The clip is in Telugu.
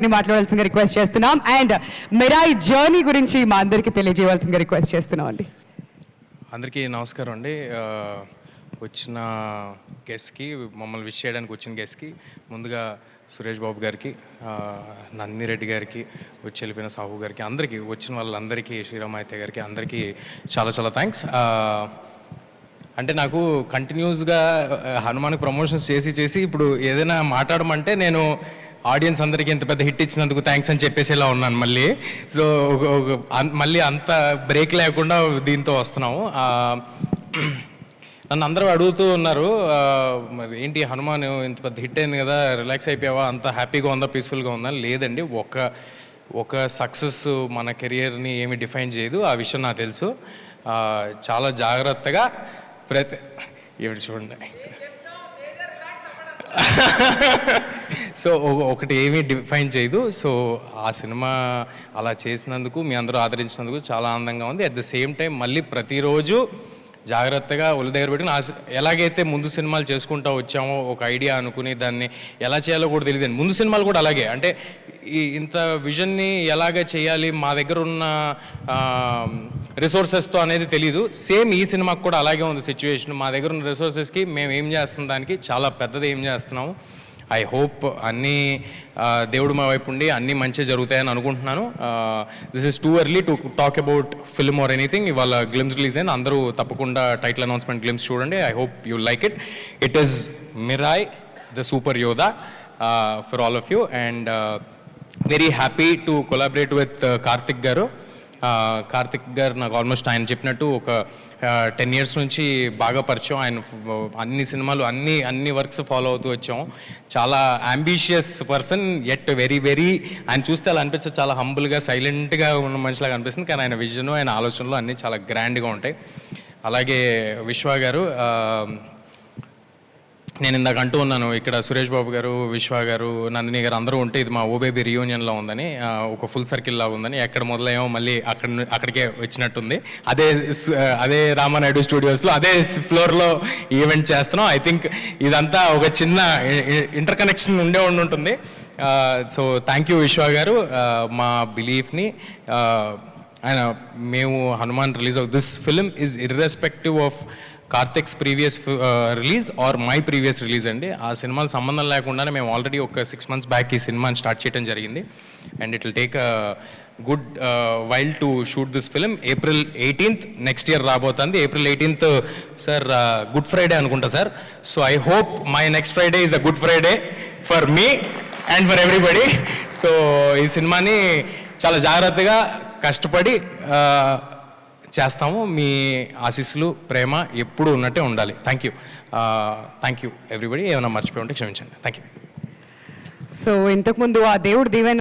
మాట్లాడాల్సిందిగా రిక్వెస్ట్ చేస్తున్నాం అండ్ మిరాయి జర్నీ గురించి మా అందరికీ తెలియజేయవలసిందిగా రిక్వెస్ట్ చేస్తున్నాం అండి. అందరికీ నమస్కారం అండి. వచ్చిన గెస్ట్కి, మమ్మల్ని విష్ చేయడానికి వచ్చిన గెస్ట్కి ముందుగా సురేష్ బాబు గారికి, నందిరెడ్డి గారికి, వచ్చి వెళ్ళిపోయిన సాహు గారికి, అందరికీ వచ్చిన వాళ్ళందరికీ, శ్రీరామాయిత్య గారికి అందరికీ చాలా చాలా థ్యాంక్స్. అంటే నాకు కంటిన్యూస్గా హనుమాన్కి ప్రమోషన్స్ చేసి ఇప్పుడు ఏదైనా మాట్లాడమంటే నేను ఆడియన్స్ అందరికీ ఇంత పెద్ద హిట్ ఇచ్చినందుకు థ్యాంక్స్ అని చెప్పేసి ఇలా ఉన్నాను మళ్ళీ. సో మళ్ళీ అంత బ్రేక్ లేకుండా దీంతో వస్తున్నాము. నన్ను అందరూ అడుగుతూ ఉన్నారు, మరి ఏంటి హనుమాన్ ఇంత పెద్ద హిట్ అయింది కదా, రిలాక్స్ అయిపోయావా, అంత హ్యాపీగా ఉందా, పీస్ఫుల్గా ఉందా? లేదండి, ఒక సక్సెస్ మన కెరియర్ని ఏమి డిఫైన్ చేయదు, ఆ విషయం నాకు తెలుసు. చాలా జాగ్రత్తగా ఇప్పుడు చూడండి. సో ఒకటి ఏమీ డిఫైన్ చేయదు. సో ఆ సినిమా అలా చేసినందుకు, మీ అందరూ ఆదరించినందుకు చాలా ఆనందంగా ఉంది. అట్ ద సేమ్ టైం మళ్ళీ ప్రతిరోజు జాగ్రత్తగా ఒళ్ళు దగ్గర పెట్టుకుని, ఎలాగైతే ముందు సినిమాలు చేసుకుంటూ వచ్చామో ఒక ఐడియా అనుకుని దాన్ని ఎలా చేయాలో కూడా తెలియదు. ముందు సినిమాలు కూడా అలాగే, అంటే ఇంత విజన్ని ఎలాగ చేయాలి, మా దగ్గర ఉన్న రిసోర్సెస్తో అనేది తెలీదు. సేమ్ ఈ సినిమాకి కూడా అలాగే ఉంది సిచ్యువేషన్. మా దగ్గర ఉన్న రిసోర్సెస్కి మేము ఏం చేస్తున్న దానికి చాలా పెద్దది ఏం చేస్తున్నాము. ఐ హోప్ అన్నీ దేవుడు మా వైపు ఉండి అన్నీ మంచిగా జరుగుతాయని అనుకుంటున్నాను. This is too early to talk about film or anything. ఇవాళ గ్లిమ్స్ రిలీజ్ అయింది, అందరూ తప్పకుండా టైటిల్ అనౌన్స్మెంట్ గ్లిమ్స్ చూడండి. I hope you like it. It is Mirai the super Yodha for all of you, and very happy to collaborate with Karthik గారు. కార్తిక్ గారు నాకు ఆల్మోస్ట్ ఆయన చెప్పినట్టు ఒక 10 years నుంచి బాగా పరిచయం. ఆయన అన్ని సినిమాలు అన్ని వర్క్స్ ఫాలో అవుతూ వచ్చాము. చాలా అంబిషియస్ పర్సన్, ఎట్ వెరీ ఆయన చూస్తే అలా అనిపిస్తుంది, చాలా హంబుల్గా సైలెంట్గా ఉన్న మనిషిలాగా అనిపిస్తుంది. కానీ ఆయన విజన్, ఆయన ఆలోచనలు అన్నీ చాలా గ్రాండ్గా ఉంటాయి. అలాగే విశ్వ గారు, నేను ఇందాక అంటూ ఉన్నాను, ఇక్కడ సురేష్ బాబు గారు, విశ్వ గారు, నందిని గారు అందరూ ఉంటే ఇది మా ఓబేబీ రియూనియన్లో ఉందని, ఒక ఫుల్ సర్కిల్లా ఉందని, ఎక్కడ మొదలయ్యామో మళ్ళీ అక్కడికే వచ్చినట్టుంది. అదే రామానాయుడు స్టూడియోస్లో అదే ఫ్లోర్లో ఈవెంట్ చేస్తున్నాం. ఐ థింక్ ఇదంతా ఒక చిన్న ఇంటర్ కనెక్షన్ ఉండే ఉంటుంది. సో థ్యాంక్ యూ విశ్వ గారు. మా బిలీఫ్ని ఆయన, మేము Hanuman release of this film is irrespective of Karthik's previous release are my previous release అండి. ఆ సినిమాలు సంబంధం లేకుండానే మేము ఆల్రెడీ ఒక 6 months బ్యాక్ ఈ సినిమాని స్టార్ట్ చేయడం జరిగింది. And it will take a good while to shoot this film. April 18th next year రాబోతుంది. April 18th sir Good Friday అనుకుంటా sir. So I hope my next Friday is a good Friday for me and for everybody. So ఈ సినిమాని చాలా జాగ్రత్తగా కష్టపడి చేస్తాము. మీ ఆశీస్సులు, ప్రేమ ఎప్పుడు ఉన్నట్టే ఉండాలి. Thank you everybody. ఏమైనా మర్చిపోయి ఉంటే క్షమించండి. Thank you. సో ఇంతకుముందు ఆ దేవుడు దీవెన